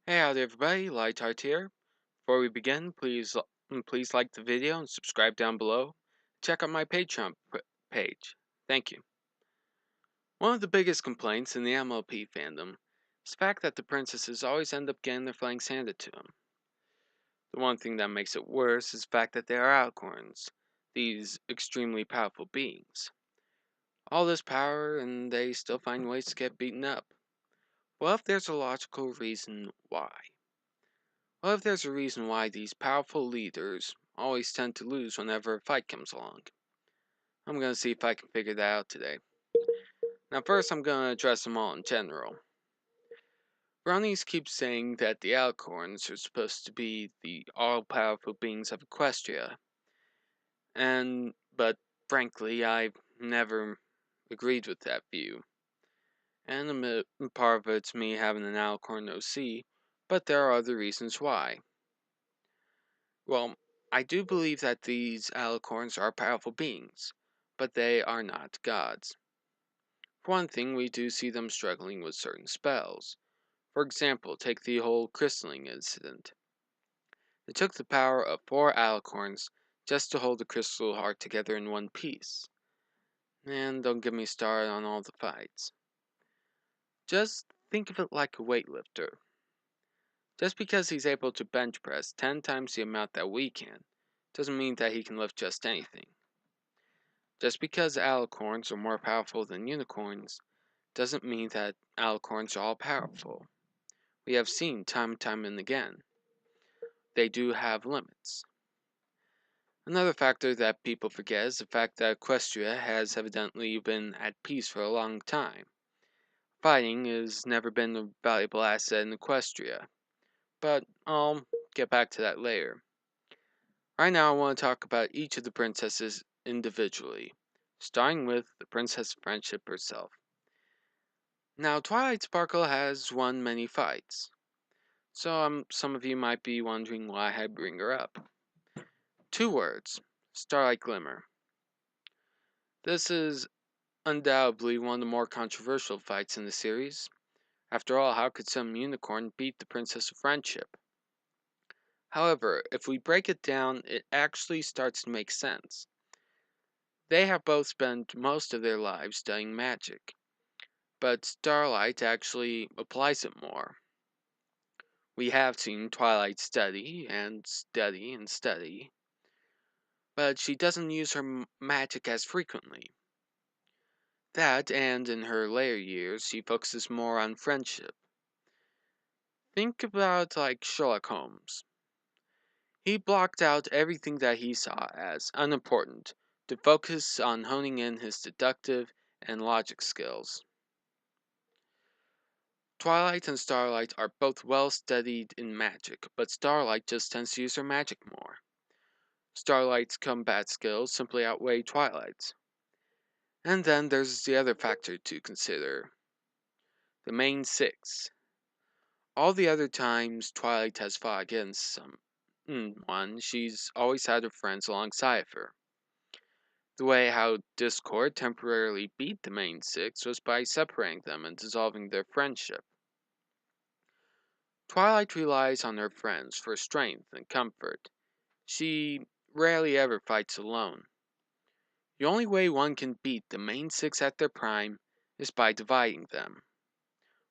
Hey, howdy everybody, Lightheart here. Before we begin, please like the video and subscribe down below. Check out my Patreon page. Thank you. One of the biggest complaints in the MLP fandom is the fact that the princesses always end up getting their flanks handed to them. The one thing that makes it worse is the fact that they are alicorns, these extremely powerful beings. All this power and they still find ways to get beaten up. Well, if there's a logical reason why. What if there's a reason why these powerful leaders always tend to lose whenever a fight comes along? I'm going to see if I can figure that out today. Now first I'm going to address them all in general. Brownies keep saying that the Alicorns are supposed to be the all-powerful beings of Equestria. But frankly, I've never agreed with that view. And part of it's me having an Alicorn OC, but there are other reasons why. Well, I do believe that these alicorns are powerful beings, but they are not gods. For one thing, we do see them struggling with certain spells. For example, take the whole crystalline incident. It took the power of 4 alicorns just to hold the crystal heart together in one piece. And don't get me started on all the fights. Just think of it like a weightlifter. Just because he's able to bench press 10 times the amount that we can, doesn't mean that he can lift just anything. Just because alicorns are more powerful than unicorns, doesn't mean that alicorns are all powerful. We have seen time and time and again. They do have limits. Another factor that people forget is the fact that Equestria has evidently been at peace for a long time. Fighting has never been a valuable asset in Equestria, but I'll get back to that later. Right now I want to talk about each of the princesses individually, starting with the Princess of Friendship herself. Now, Twilight Sparkle has won many fights, so some of you might be wondering why I bring her up. 2 words, Starlight Glimmer. This is undoubtedly one of the more controversial fights in the series. After all, how could some unicorn beat the Princess of Friendship? However, if we break it down, it actually starts to make sense. They have both spent most of their lives studying magic, but Starlight actually applies it more. We have seen Twilight study and study and study, but she doesn't use her magic as frequently. That, and in her later years, she focuses more on friendship. Think about like Sherlock Holmes. He blocked out everything that he saw as unimportant to focus on honing in his deductive and logic skills. Twilight and Starlight are both well studied in magic, but Starlight just tends to use her magic more. Starlight's combat skills simply outweigh Twilight's. And then there's the other factor to consider. The main 6. All the other times Twilight has fought against someone, she's always had her friends alongside of her. The way how Discord temporarily beat the main 6 was by separating them and dissolving their friendship. Twilight relies on her friends for strength and comfort. She rarely ever fights alone. The only way one can beat the main 6 at their prime is by dividing them.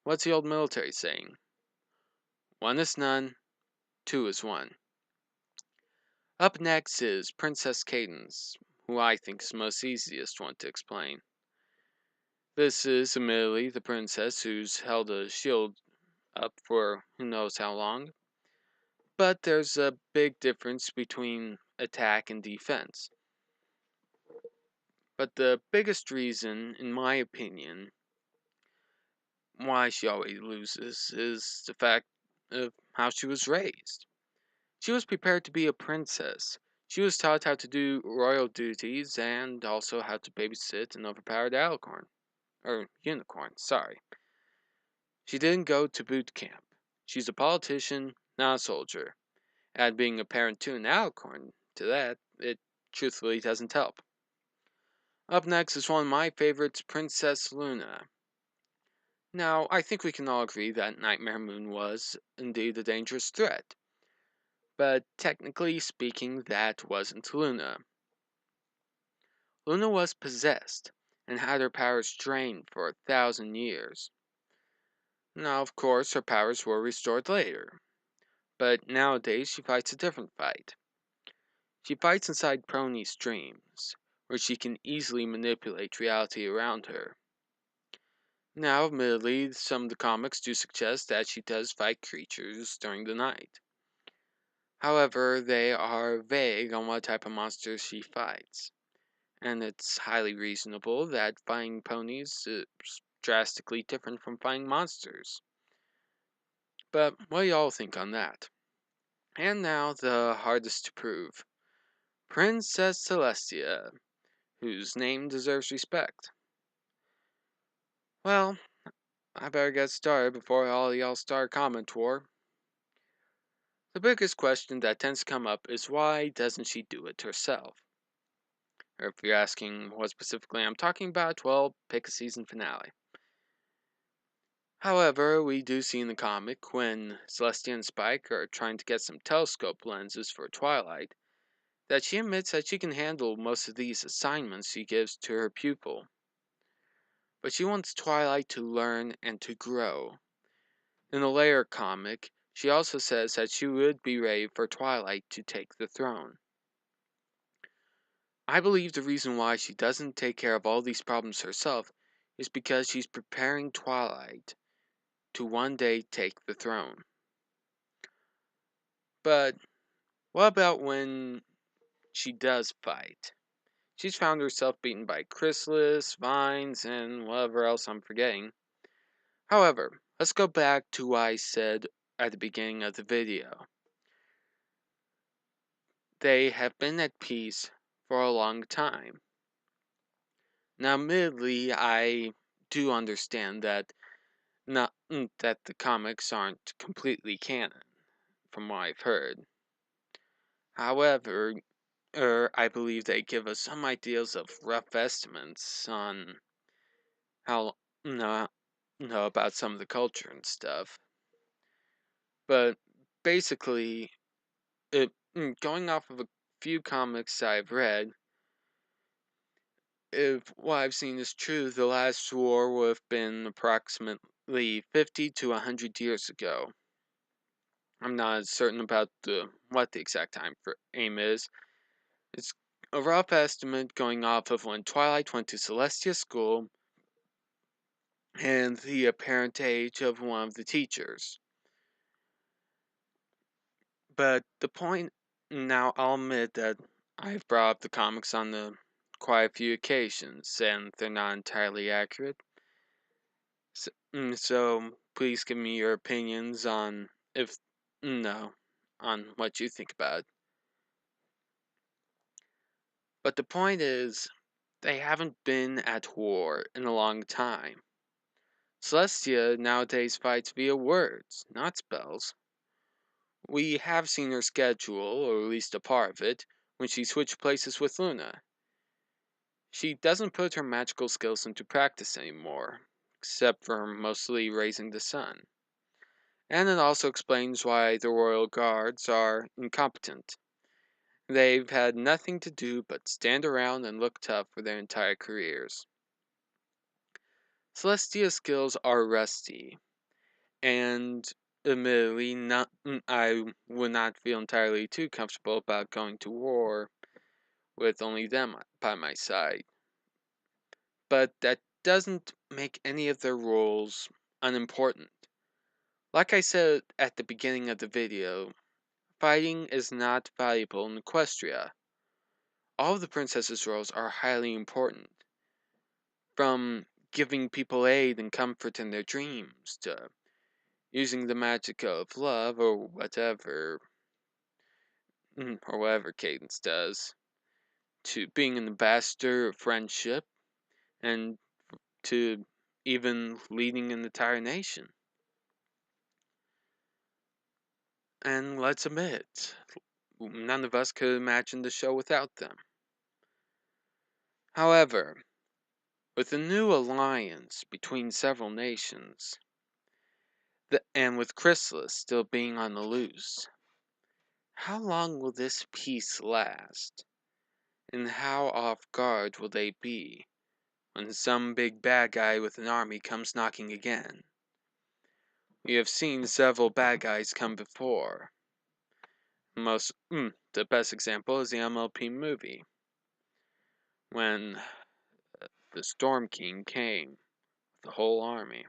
What's the old military saying? 1 is none, 2 is 1. Up next is Princess Cadence, who I think is the most easiest one to explain. This is admittedly the princess who's held a shield up for who knows how long, but there's a big difference between attack and defense. But the biggest reason, in my opinion, why she always loses is the fact of how she was raised. She was prepared to be a princess. She was taught how to do royal duties and also how to babysit an overpowered unicorn, sorry. She didn't go to boot camp. She's a politician, not a soldier. Add being a parent to an alicorn to that, it truthfully doesn't help. Up next is one of my favorites, Princess Luna. Now, I think we can all agree that Nightmare Moon was indeed a dangerous threat, but technically speaking, that wasn't Luna. Luna was possessed and had her powers drained for 1,000 years. Now, of course, her powers were restored later, but nowadays she fights a different fight. She fights inside ponies' dreams, where she can easily manipulate reality around her. Now, admittedly, some of the comics do suggest that she does fight creatures during the night. However, they are vague on what type of monsters she fights, and it's highly reasonable that fighting ponies is drastically different from fighting monsters. But what do y'all think on that? And now the hardest to prove. Princess Celestia, whose name deserves respect. Well, I better get started before all y'all start comment war. The biggest question that tends to come up is why doesn't she do it herself? Or if you're asking what specifically I'm talking about, well, pick a season finale. However, we do see in the comic when Celestia and Spike are trying to get some telescope lenses for Twilight, that she admits that she can handle most of these assignments she gives to her pupil. But she wants Twilight to learn and to grow. In the later comic, she also says that she would be ready for Twilight to take the throne. I believe the reason why she doesn't take care of all these problems herself is because she's preparing Twilight to one day take the throne. But what about when she does fight? She's found herself beaten by Chrysalis, Vines, and whatever else I'm forgetting. However, let's go back to what I said at the beginning of the video. They have been at peace for a long time. Now, admittedly, I do understand that that the comics aren't completely canon, from what I've heard. However, I believe they give us some ideas of rough estimates on how know about some of the culture and stuff. But basically, going off of a few comics I've read, if what I've seen is true, the last war would have been approximately 50 to 100 years ago. I'm not certain about what the exact time frame is. It's a rough estimate going off of when Twilight went to Celestia School and the apparent age of one of the teachers. But the point, now I'll admit that I've brought up the comics on quite a few occasions, and they're not entirely accurate. So please give me your opinions on on what you think about it. But the point is, they haven't been at war in a long time. Celestia nowadays fights via words, not spells. We have seen her schedule, or at least a part of it, when she switched places with Luna. She doesn't put her magical skills into practice anymore, except for mostly raising the sun. And it also explains why the royal guards are incompetent. They've had nothing to do but stand around and look tough for their entire careers. Celestia's skills are rusty, and admittedly, I would not feel entirely too comfortable about going to war with only them by my side. But that doesn't make any of their roles unimportant. Like I said at the beginning of the video, fighting is not valuable in Equestria. All of the princesses' roles are highly important, from giving people aid and comfort in their dreams to using the magic of love or whatever Cadence does, to being an ambassador of friendship, and to even leading an entire nation. And let's admit it, none of us could imagine the show without them. However, With a new alliance between several nations, and with Chrysalis still being on the loose, how long will this peace last? And how off guard will they be when some big bad guy with an army comes knocking again? We have seen several bad guys come before. The best example is the MLP movie, when the Storm King came with the whole army.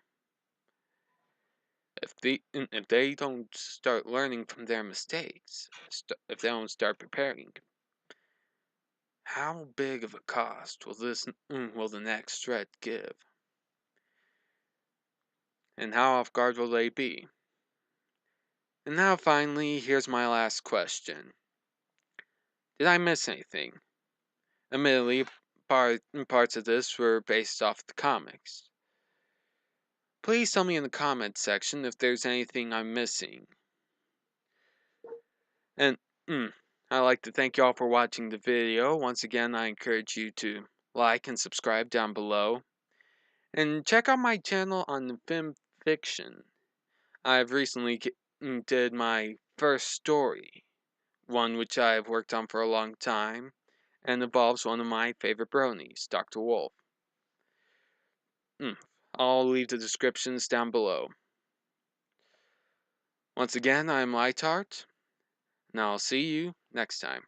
If they don't start learning from their mistakes, if they don't start preparing, how big of a cost will the next threat give? And how off guard will they be? And now finally, here's my last question. Did I miss anything? Admittedly, parts of this were based off the comics. Please tell me in the comments section if there's anything I'm missing. And I'd like to thank y'all for watching the video. Once again, I encourage you to like and subscribe down below. And check out my channel on Fimfiction. I've recently did my first story, one which I've worked on for a long time, and involves one of my favorite bronies, Dr. Wolf. I'll leave the descriptions down below. Once again, I'm Lightheart, and I'll see you next time.